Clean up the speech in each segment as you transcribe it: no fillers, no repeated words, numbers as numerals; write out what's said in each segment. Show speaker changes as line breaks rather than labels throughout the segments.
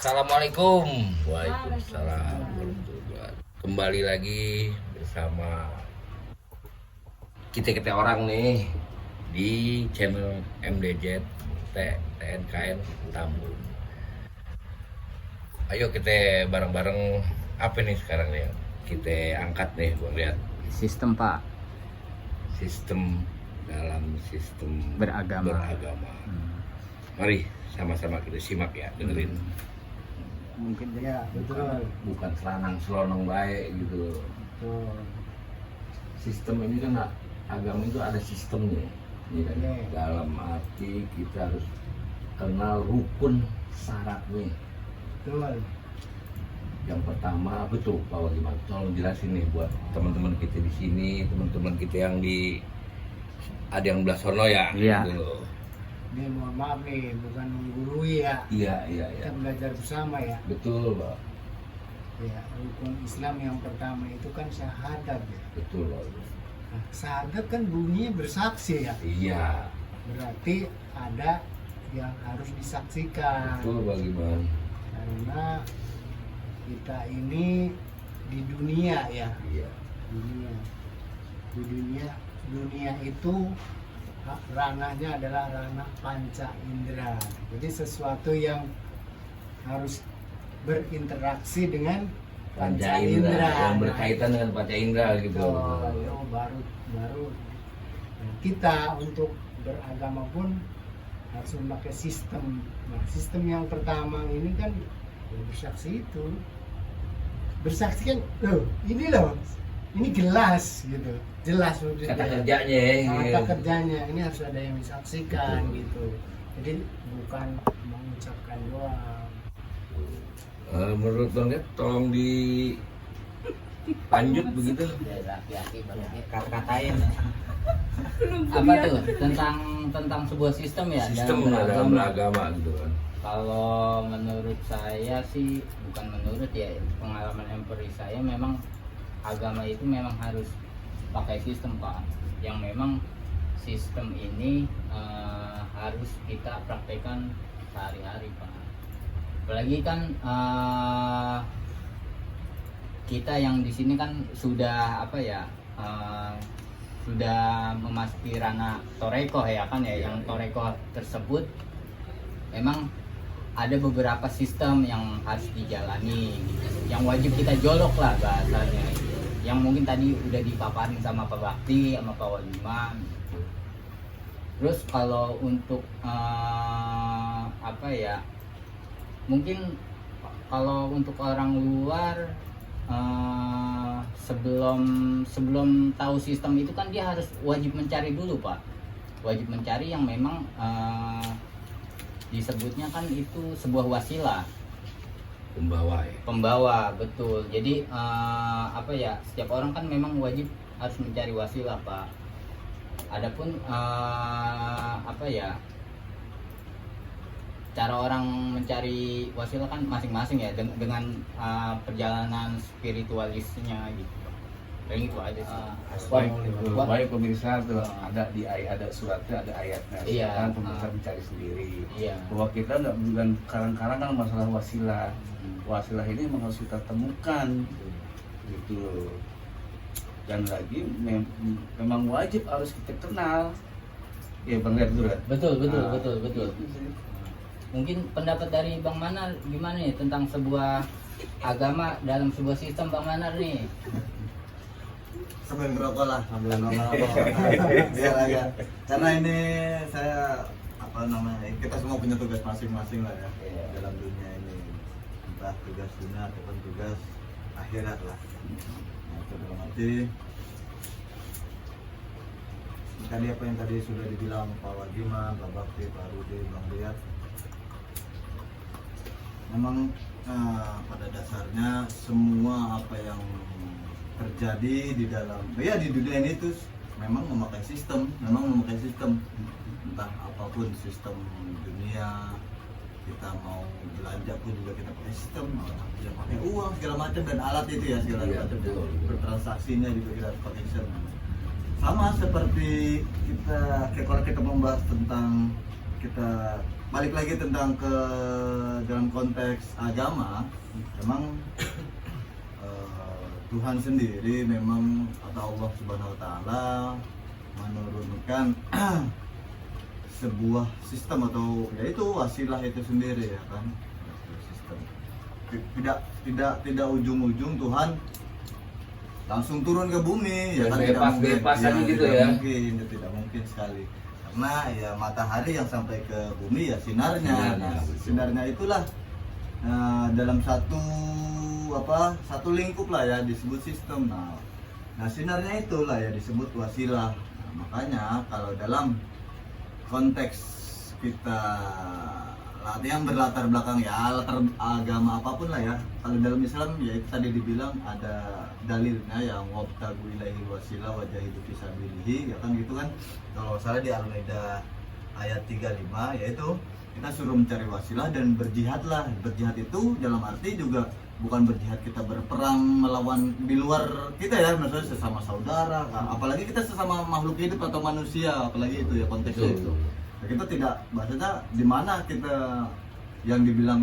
Assalamualaikum. Waalaikumsalam warahmatullahi wabarakatuh. Kembali lagi bersama kita orang nih di channel MDZ TNKN Tambun. Ayo kita bareng-bareng apa nih sekarang nih? Kita angkat nih buat lihat
Sistem Pak
sistem dalam sistem
beragama.
Mari sama-sama kita simak ya, dengerin.
Mungkin
Ya, betul.
Bukan selanang selonong baik gitu.
Betul.
Sistem ini kan agama itu ada sistemnya, ya kan?
Iya.
Dalam arti kita harus kenal rukun syaratnya.
Betul.
Yang pertama betul Pak Wagiman, tolong jelasin nih buat teman-teman kita di sini, teman-teman kita yang di ada yang belah sono ya.
Iya.
Gitu loh.
Ini mohon maaf nih, bukan menggurui ya.
Iya.
Kita belajar bersama ya.
Betul Pak.
Ya, rukun Islam yang pertama itu kan syahadat ya.
Betul Pak.
Nah, syahadat kan bunyinya bersaksi ya.
Iya.
Berarti ada yang harus disaksikan.
Betul Pak Wagiman.
Karena kita ini di dunia ya.
Iya.
Dunia itu ranahnya adalah ranah panca indera. Jadi sesuatu yang harus berinteraksi dengan
Panca indera yang berkaitan dengan panca indera gitu.
Baru nah, kita untuk beragama pun harus memakai sistem. Nah, sistem yang pertama ini kan ya bersaksi itu. Bersaksi kan, ini gelas gitu. Jelas maksudnya.
Kata kerjanya ya.
Kata kerjanya ini harus ada yang disaksikan.
Betul.
Gitu. Jadi bukan mengucapkan doang.
Menurut Bang Ded, tolong lanjut begitu.
kata-katain apa tuh tentang sebuah sistem ya
Sistem
dalam
dalam
beragama.
beragama gitu kan.
Kalau menurut saya sih, bukan menurut ya, pengalaman empiris saya memang agama itu memang harus pakai sistem Pak, yang memang sistem ini harus kita praktekkan sehari-hari Pak. Apalagi kan kita yang di sini kan sudah sudah memasuki ranah torekoh ya kan ya, yang torekoh tersebut memang ada beberapa sistem yang harus dijalani gitu, yang wajib kita jolok lah bahasanya gitu. Yang mungkin tadi udah dipaparin sama Pak Bakti sama Pak Wagiman gitu. Terus kalau untuk mungkin kalau untuk orang luar sebelum tahu sistem itu kan dia harus wajib mencari dulu Pak, wajib mencari yang memang disebutnya kan itu sebuah wasilah, pembawa betul. Jadi setiap orang kan memang wajib harus mencari wasilah Pak. Adapun cara orang mencari wasilah kan masing-masing ya, dengan perjalanan spiritualisnya gitu. Kayak gitu aja sih.
Baik pemirsa, ada suratnya, ada ayatnya.
Iya.
Kan pemirsa mencari sendiri.
Iya.
Bahwa kita nggak bukan karang-karang kan masalah wasilah. Wasilah ini memang harus kita temukan, gitu. Dan lagi memang wajib harus kita kenal. Ya Bang Ded dulu ya.
Betul. Mungkin pendapat dari Bang Manar gimana nih tentang sebuah agama dalam sebuah sistem, Bang Manar nih?
Sambil ngerokok lah, sambil ngerokok. Biar aja. Karena ini saya kita semua punya tugas masing-masing lah ya.
Iya.
Dalam dunia ini, entah tugas dunia ataupun tugas akhirat lah. Nah, itu dalam arti tadi apa yang tadi sudah dibilang Pak Wagiman, Pak Bakti, Pak Rudi, Bang Riyad. Memang pada dasarnya semua apa yang terjadi di dalam di dunia ini itu memang memakai sistem, entah apapun sistem dunia. Kita mau belanja pun juga kita pakai sistem, ya pakai uang segala macam dan alat itu ya segala macam, bertransaksinya juga kita pakai sistem. Sama seperti kalau kita membahas tentang kita balik lagi tentang ke dalam konteks agama, memang Tuhan sendiri memang atau Allah Subhanahu wa taala menurunkan sebuah sistem atau yaitu wasilah itu sendiri ya kan. Sistem. Tidak ujung-ujung Tuhan langsung turun ke bumi ya kan,
bebas aja gitu ya.
Tidak mungkin sekali. Karena ya matahari yang sampai ke bumi ya sinarnya. Nah, sinarnya itulah dalam satu lingkup lah ya disebut sistem. Nah sinarnya itulah ya disebut wasilah. Nah, makanya kalau dalam konteks kita yang berlatar belakang ya latar agama apapun lah ya, kalau dalam Islam ya itu tadi dibilang ada dalilnya yang wabtagu ilaihi wasilah wajahidu fisabilihi ya kan gitu kan. Kalau salah di Al-Maidah ayat 35 yaitu kita suruh mencari wasilah dan berjihadlah. Berjihad itu dalam arti juga bukan berjihad kita berperang melawan di luar kita ya, maksudnya sesama saudara, apalagi kita sesama makhluk hidup atau manusia, apalagi itu ya konteksnya itu. Nah, kita tidak, maksudnya di mana kita yang dibilang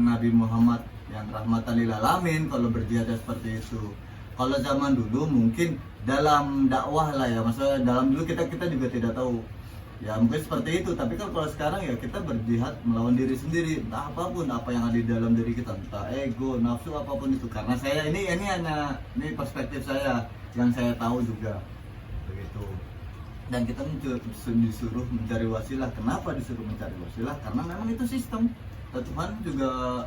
Nabi Muhammad yang rahmatan lil alamin kalau berjihad seperti itu. Kalau zaman dulu mungkin dalam dakwah lah ya, maksudnya dalam dulu kita juga tidak tahu. Ya mungkin seperti itu, tapi kalau sekarang ya kita berjihad melawan diri sendiri, entah apapun apa yang ada di dalam diri kita, entah ego, nafsu apapun itu. Karena saya ini perspektif saya yang saya tahu juga begitu. Dan kita disuruh mencari wasilah. Kenapa disuruh mencari wasilah? Karena memang itu sistem. Tuhan juga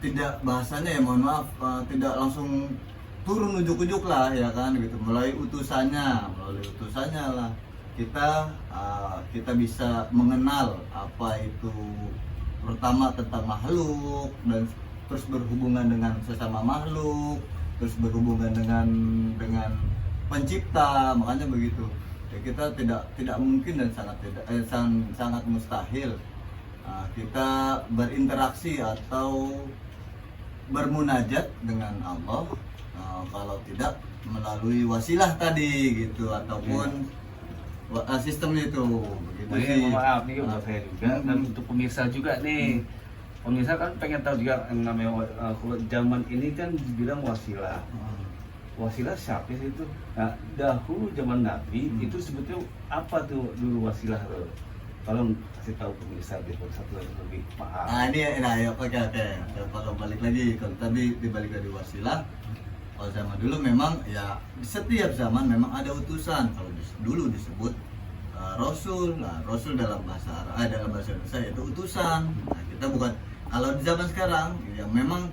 tidak bahasanya ya mohon maaf tidak langsung turun ujuk-ujuk lah ya kan gitu, melalui utusannya lah kita bisa mengenal apa itu pertama tentang makhluk dan terus berhubungan dengan sesama makhluk, terus berhubungan dengan pencipta. Makanya begitu ya, kita tidak mungkin dan sangat mustahil kita berinteraksi atau bermunajat dengan Allah kalau tidak melalui wasilah tadi gitu ataupun sistem itu begitu sih.
Maaf nih untuk saya juga dan untuk pemirsa juga nih. Pemirsa kan pengen tahu juga yang namanya zaman ini kan dibilang wasilah. Wasilah siapa sih itu? Nah, dahulu zaman Nabi itu sebetulnya apa tuh dulu wasilah tuh? Tolong kasih tahu pemirsa biar satu lebih paham.
Oke. Kalau balik lagi, kalau tadi dibalik dari wasilah, kalau zaman dulu memang ya setiap zaman memang ada utusan. Kalau dulu disebut rasul. Nah, rasul dalam bahasa Arab, dalam bahasa Indonesia itu utusan. Nah, kita bukan, kalau di zaman sekarang ya memang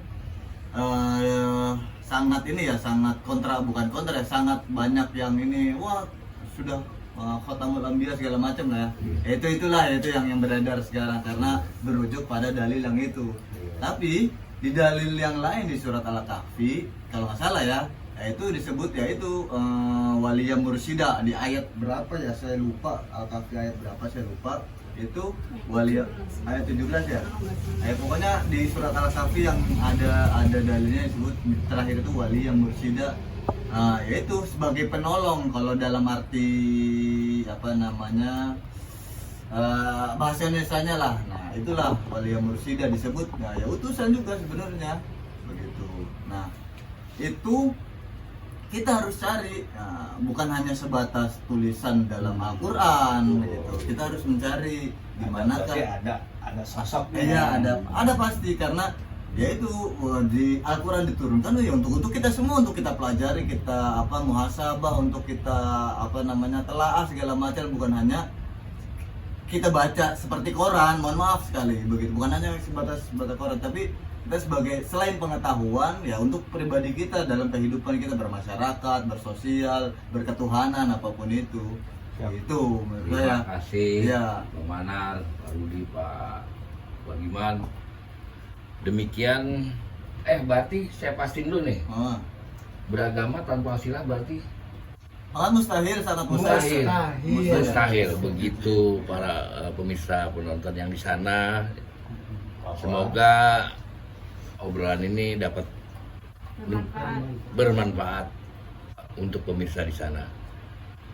sangat kontra, sangat banyak yang ini sudah Khatamul Anbiya segala macam lah ya. Itulah yang beredar sekarang karena berujuk pada dalil yang itu. Tapi di dalil yang lain di surat Al-Kahfi kalau nggak salah ya, itu disebut yaitu waliyah mursida di ayat berapa ya saya lupa, Al-Kahfi ayat berapa saya lupa, itu waliyah ayat 17 ya. Pokoknya di surat Al-Kahfi yang ada dalilnya disebut terakhir itu waliyah mursida. Yaitu sebagai penolong kalau dalam arti bahasa Indonesianya lah. Nah itulah waliyah mursida disebut. Nah ya utusan juga sebenarnya begitu. Nah itu kita harus cari, bukan hanya sebatas tulisan dalam Al-Quran gitu. Kita harus mencari di manakah
ada sosoknya.
Iya ada pasti, karena yaitu di Al-Quran diturunkan ya untuk kita semua, untuk kita pelajari, kita muhasabah, untuk kita telaah segala macam, bukan hanya kita baca seperti koran, mohon maaf sekali begitu, bukan hanya sebatas baca koran, tapi kita sebagai selain pengetahuan ya untuk pribadi kita dalam kehidupan kita bermasyarakat, bersosial, berketuhanan apapun itu. Itu menurut saya.
Terima kasih
Ya.
Bang Manar, Pak Rudi, Pak Giman. Demikian, berarti saya pastiin dulu nih, beragama tanpa wasilah berarti
Mustahil, sangat mustahil.
mustahil. Begitu para pemirsa penonton yang di sana. Semoga obrolan ini dapat bermanfaat untuk pemirsa di sana.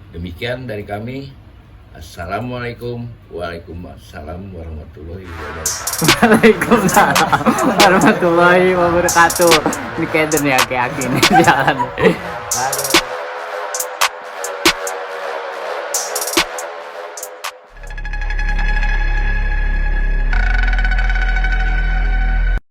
Demikian dari kami. Assalamualaikum. Waalaikumsalam warahmatullahi wabarakatuh.
Waalaikumsalam warahmatullahi wabarakatuh. Ini kayak dunia kayak ini jalan. Aduh.